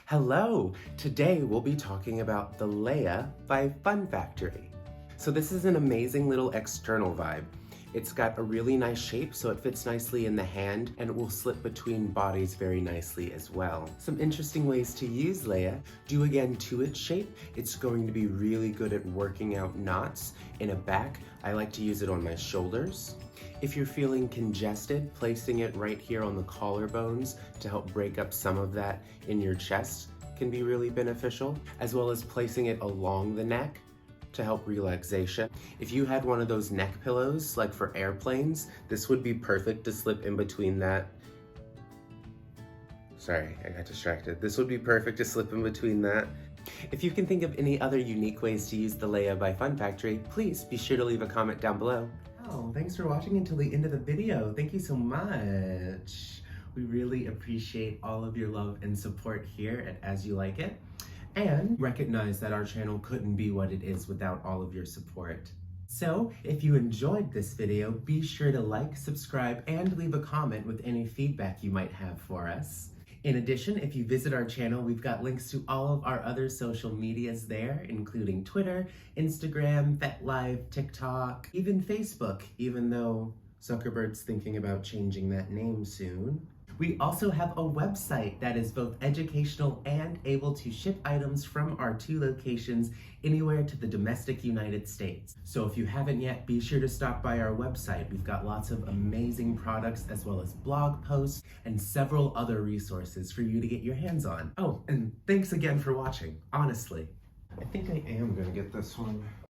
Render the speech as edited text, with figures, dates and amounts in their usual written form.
Hello! Today we'll be talking about the Laya by Fun Factory. So this is an amazing little external vibe. It's got a really nice shape, so it fits nicely in the hand and it will slip between bodies very nicely as well. Some interesting ways to use Laya. Due again to its shape, it's going to be really good at working out knots in a back. I like to use it on my shoulders. If you're feeling congested, placing it right here on the collarbones to help break up some of that in your chest can be really beneficial, as well as placing it along the neck to help relaxation. If you had one of those neck pillows, like for airplanes, this would be perfect to slip in between that. Sorry, I got distracted. This would be perfect to slip in between that. If you can think of any other unique ways to use the Laya by Fun Factory, please be sure to leave a comment down below. Oh, thanks for watching until the end of the video. Thank you so much. We really appreciate all of your love and support here at As You Like It, and recognize that our channel couldn't be what it is without all of your support. So, if you enjoyed this video, be sure to like, subscribe, and leave a comment with any feedback you might have for us. In addition, if you visit our channel, we've got links to all of our other social medias there, including Twitter, Instagram, FetLife, TikTok, even Facebook, even though Zuckerberg's thinking about changing that name soon. We also have a website that is both educational and able to ship items from our 2 locations anywhere to the domestic United States. So if you haven't yet, be sure to stop by our website. We've got lots of amazing products as well as blog posts and several other resources for you to get your hands on. Oh, and thanks again for watching, honestly. I think I am gonna get this one.